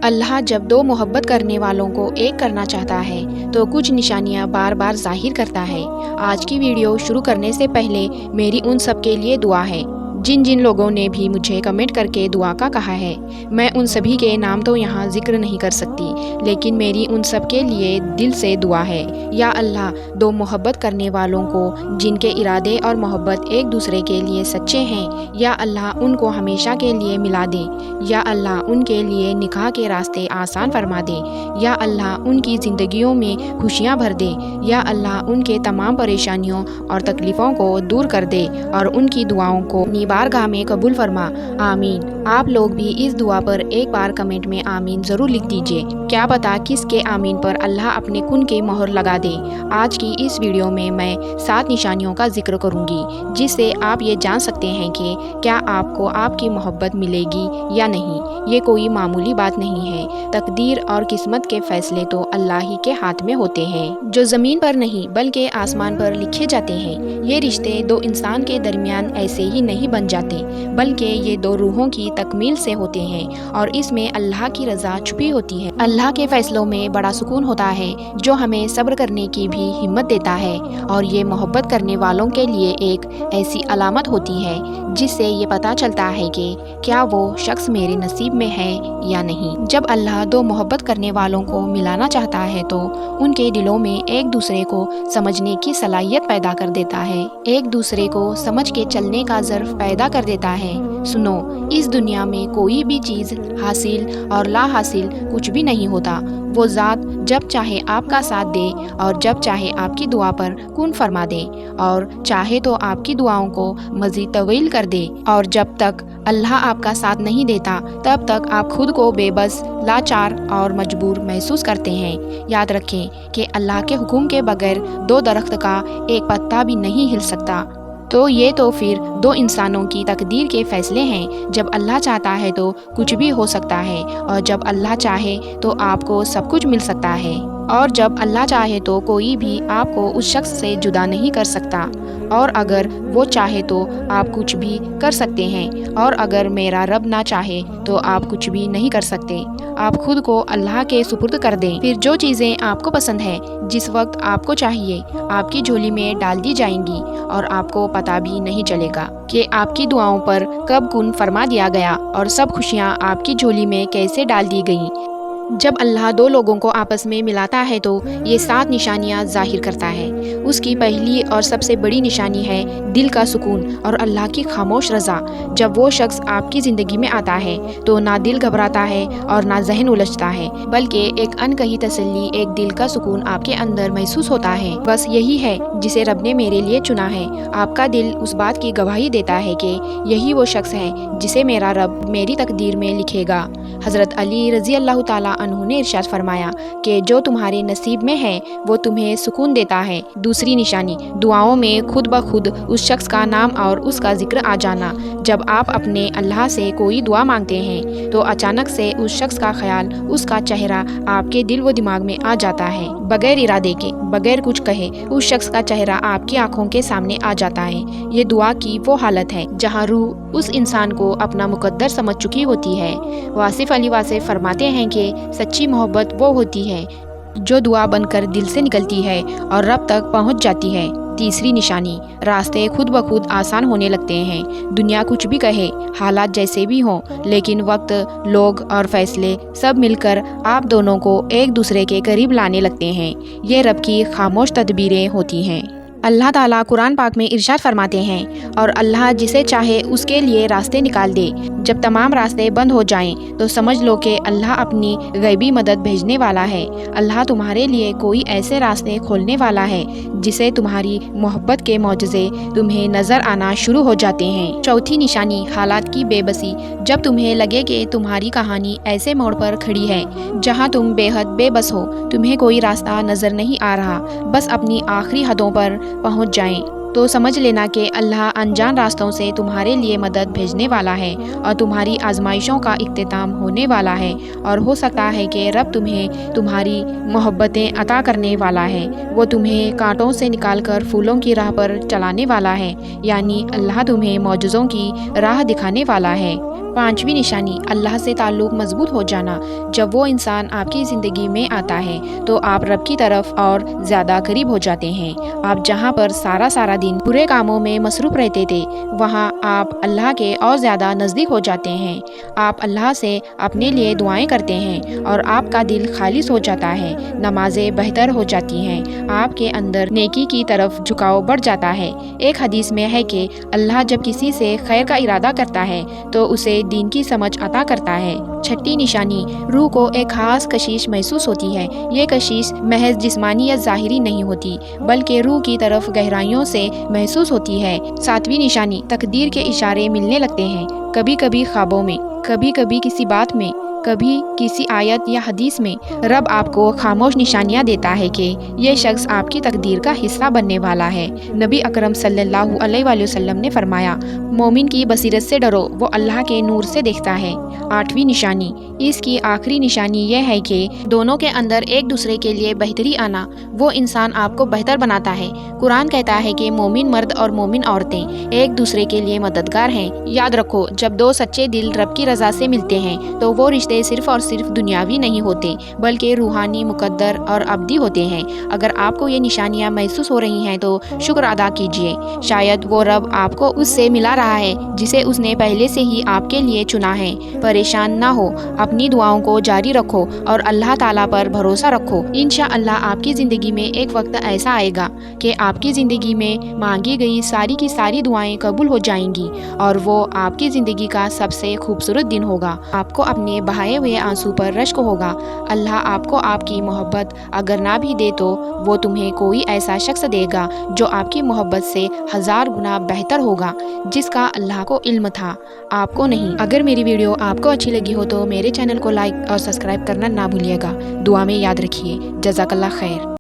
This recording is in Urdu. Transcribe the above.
اللہ جب دو محبت کرنے والوں کو ایک کرنا چاہتا ہے تو کچھ نشانیاں بار بار ظاہر کرتا ہے۔ آج کی ویڈیو شروع کرنے سے پہلے میری ان سب کے لیے دعا ہے جن لوگوں نے بھی مجھے کمنٹ کر کے دعا کا کہا ہے۔ میں ان سبھی کے نام تو یہاں ذکر نہیں کر سکتی، لیکن میری ان سب کے لیے دل سے دعا ہے۔ یا اللہ، دو محبت کرنے والوں کو جن کے ارادے اور محبت ایک دوسرے کے لیے سچے ہیں، یا اللہ ان کو ہمیشہ کے لیے ملا دے۔ یا اللہ ان کے لیے نکاح کے راستے آسان فرما دے۔ یا اللہ ان کی زندگیوں میں خوشیاں بھر دے۔ یا اللہ ان کے تمام پریشانیوں اور تکلیفوں کو دور کر دے اور ان کی دعاؤں کو اپنی بارگاہ میں قبول فرما۔ آمین۔ آپ لوگ بھی اس دعا پر ایک بار کمنٹ میں آمین ضرور لکھ دیجئے۔ کیا پتا کس کے آمین پر اللہ اپنے کن کے مہر لگا دے۔ آج کی اس ویڈیو میں 7 نشانیوں کا ذکر کروں گی جس سے آپ یہ جان سکتے ہیں کہ کیا آپ کو آپ کی محبت ملے گی یا نہیں۔ یہ کوئی معمولی بات نہیں ہے۔ تقدیر اور قسمت کے فیصلے تو اللہ ہی کے ہاتھ میں ہوتے ہیں، جو زمین پر نہیں بلکہ آسمان پر لکھے جاتے ہیں۔ یہ رشتے دو انسان کے درمیان ایسے ہی نہیں بن جاتے، بلکہ یہ دو روحوں کی تکمیل سے ہوتے ہیں، اور اس میں اللہ کی رضا چھپی ہوتی ہے۔ اللہ کے فیصلوں میں بڑا سکون ہوتا ہے جو ہمیں صبر کرنے کی بھی ہمت دیتا ہے، اور یہ محبت کرنے والوں کے لیے ایک ایسی علامت ہوتی ہے جس سے یہ پتہ چلتا ہے کہ کیا وہ شخص میرے نصیب میں ہے یا نہیں۔ جب اللہ دو محبت کرنے والوں کو ملانا چاہتا ہے تو ان کے دلوں میں ایک دوسرے کو سمجھنے کی صلاحیت پیدا کر دیتا ہے، ایک دوسرے کو سمجھ کے چلنے کا ظرف پیدا کر دیتا ہے۔ سنو، اس دنیا میں کوئی بھی چیز حاصل اور لا حاصل کچھ بھی نہیں ہوتا۔ وہ ذات جب چاہے آپ کا ساتھ دے اور جب چاہے آپ کی دعا پر کن فرما دے، اور چاہے تو آپ کی دعاؤں کو مزید طویل کر دے، اور جب تک اللہ آپ کا ساتھ نہیں دیتا تب تک آپ خود کو بے بس، لاچار اور مجبور محسوس کرتے ہیں۔ یاد رکھیں کہ اللہ کے حکم کے بغیر دو درخت کا ایک پتا بھی نہیں ہل سکتا۔ تو یہ تو پھر دو انسانوں کی تقدیر کے فیصلے ہیں۔ جب اللہ چاہتا ہے تو کچھ بھی ہو سکتا ہے، اور جب اللہ چاہے تو آپ کو سب کچھ مل سکتا ہے، اور جب اللہ چاہے تو کوئی بھی آپ کو اس شخص سے جدا نہیں کر سکتا، اور اگر وہ چاہے تو آپ کچھ بھی کر سکتے ہیں، اور اگر میرا رب نہ چاہے تو آپ کچھ بھی نہیں کر سکتے۔ آپ خود کو اللہ کے سپرد کر دیں، پھر جو چیزیں آپ کو پسند ہے جس وقت آپ کو چاہیے آپ کی جھولی میں ڈال دی جائیں گی، اور آپ کو پتہ بھی نہیں چلے گا کہ آپ کی دعاؤں پر کب کن فرما دیا گیا اور سب خوشیاں آپ کی جھولی میں کیسے ڈال دی گئیں۔ جب اللہ دو لوگوں کو آپس میں ملاتا ہے تو یہ 7 نشانیاں ظاہر کرتا ہے۔ اس کی پہلی اور سب سے بڑی نشانی ہے دل کا سکون اور اللہ کی خاموش رضا۔ جب وہ شخص آپ کی زندگی میں آتا ہے تو نہ دل گھبراتا ہے اور نہ ذہن الجھتا ہے، بلکہ ایک انکہی تسلی، ایک دل کا سکون آپ کے اندر محسوس ہوتا ہے۔ بس یہی ہے جسے رب نے میرے لیے چنا ہے۔ آپ کا دل اس بات کی گواہی دیتا ہے کہ یہی وہ شخص ہے جسے میرا رب میری تقدیر میں لکھے گا۔ حضرت علی رضی اللہ تعالیٰ عنہ نے ارشاد فرمایا کہ جو تمہارے نصیب میں ہے وہ تمہیں سکون دیتا ہے۔ دوسری نشانی، دعاؤں میں خود بخود اس شخص کا نام اور اس کا ذکر آ جانا۔ جب آپ اپنے اللہ سے کوئی دعا مانگتے ہیں تو اچانک سے اس شخص کا خیال، اس کا چہرہ آپ کے دل و دماغ میں آ جاتا ہے۔ بغیر ارادے کے، بغیر کچھ کہے، اس شخص کا چہرہ آپ کی آنکھوں کے سامنے آ جاتا ہے۔ یہ دعا کی وہ حالت ہے جہاں روح اس انسان کو اپنا مقدر سمجھ چکی ہوتی ہے۔ واصف علی واصف فرماتے ہیں کہ سچی محبت وہ ہوتی ہے جو دعا بن کر دل سے نکلتی ہے اور رب تک پہنچ جاتی ہے۔ تیسری نشانی، راستے خود بخود آسان ہونے لگتے ہیں۔ دنیا کچھ بھی کہے، حالات جیسے بھی ہوں، لیکن وقت، لوگ اور فیصلے سب مل کر آپ دونوں کو ایک دوسرے کے قریب لانے لگتے ہیں۔ یہ رب کی خاموش تدبیریں ہوتی ہیں۔ اللہ تعالیٰ قرآن پاک میں ارشاد فرماتے ہیں، اور اللہ جسے چاہے اس کے لیے راستے نکال دے۔ جب تمام راستے بند ہو جائیں تو سمجھ لو کہ اللہ اپنی غیبی مدد بھیجنے والا ہے۔ اللہ تمہارے لیے کوئی ایسے راستے کھولنے والا ہے جسے تمہاری محبت کے معجزے تمہیں نظر آنا شروع ہو جاتے ہیں۔ چوتھی نشانی، حالات کی بے بسی۔ جب تمہیں لگے کہ تمہاری کہانی ایسے موڑ پر کھڑی ہے جہاں تم بے حد بے بس ہو، تمہیں کوئی راستہ نظر نہیں آ رہا، بس اپنی آخری حدوں پر پہنچ جائیں تو سمجھ لینا کہ اللہ انجان راستوں سے تمہارے لیے مدد بھیجنے والا ہے اور تمہاری آزمائشوں کا اختتام ہونے والا ہے، اور ہو سکتا ہے کہ رب تمہیں تمہاری محبتیں عطا کرنے والا ہے۔ وہ تمہیں کانٹوں سے نکال کر پھولوں کی راہ پر چلانے والا ہے، یعنی اللہ تمہیں معجزوں کی راہ دکھانے والا ہے۔ پانچویں نشانی، اللہ سے تعلق مضبوط ہو جانا۔ جب وہ انسان آپ کی زندگی میں آتا ہے تو آپ رب کی طرف اور زیادہ قریب ہو جاتے ہیں۔ آپ جہاں پر سارا دن برے کاموں میں مصروف رہتے تھے، وہاں آپ اللہ کے اور زیادہ نزدیک ہو جاتے ہیں۔ آپ اللہ سے اپنے لیے دعائیں کرتے ہیں اور آپ کا دل خالص ہو جاتا ہے، نمازیں بہتر ہو جاتی ہیں، آپ کے اندر نیکی کی طرف جھکاؤ بڑھ جاتا ہے۔ ایک حدیث میں ہے کہ اللہ جب کسی سے خیر کا ارادہ کرتا ہے تو اسے دین کی سمجھ عطا کرتا ہے۔ چھٹی نشانی، روح کو ایک خاص کشش محسوس ہوتی ہے۔ یہ کشش محض جسمانی یا ظاہری نہیں ہوتی، بلکہ روح کی طرف گہرائیوں سے محسوس ہوتی ہے۔ ساتویں نشانی، تقدیر کے اشارے ملنے لگتے ہیں، کبھی کبھی خوابوں میں، کبھی کبھی کسی بات میں، کبھی کسی آیت یا حدیث میں۔ رب آپ کو خاموش نشانیاں دیتا ہے کہ یہ شخص آپ کی تقدیر کا حصہ بننے والا ہے۔ نبی اکرم صلی اللہ علیہ وآلہ وسلم نے فرمایا، مومن کی بصیرت سے ڈرو، وہ اللہ کے نور سے دیکھتا ہے۔ آٹھویں نشانی، اس کی آخری نشانی یہ ہے کہ دونوں کے اندر ایک دوسرے کے لیے بہتری آنا۔ وہ انسان آپ کو بہتر بناتا ہے۔ قرآن کہتا ہے کہ مومن مرد اور مومن عورتیں ایک دوسرے کے لیے مددگار ہیں۔ یاد رکھو، جب دو سچے دل رب کی رضا سے ملتے ہیں تو وہ رشتے صرف اور صرف دنیاوی نہیں ہوتے، بلکہ روحانی، مقدر اور ابدی ہوتے ہیں۔ اگر آپ کو یہ نشانیاں محسوس ہو رہی ہیں تو شکر ادا کیجیے۔ شاید وہ رب آپ کو اس سے ملا رہا ہے جسے اس نے پہلے سے ہی آپ کے لیے چنا ہے۔ پریشان نہ ہو، اپنی دعاؤں کو جاری رکھو اور اللہ تعالیٰ پر بھروسہ رکھو۔ انشاءاللہ آپ کی زندگی میں ایک وقت ایسا آئے گا کہ آپ کی زندگی میں مانگی گئی ساری کی ساری دعائیں قبول ہو جائیں گی، اور وہ آپ کی زندگی کا سب سے خوبصورت دن ہوگا۔ آپ کو اپنے بہائے ہوئے آنسو پر رشک ہوگا۔ اللہ آپ کو آپ کی محبت اگر نہ بھی دے تو وہ تمہیں کوئی ایسا شخص دے گا جو آپ کی محبت سے 1000 گنا بہتر ہوگا، جس کا اللہ کو علم تھا، آپ کو نہیں۔ اگر میری ویڈیو آپ کو اچھی لگی ہو تو میرے چینل کو لائک اور سبسکرائب کرنا نہ بھولیے گا۔ دعا میں یاد رکھیے۔ جزاک اللہ خیر۔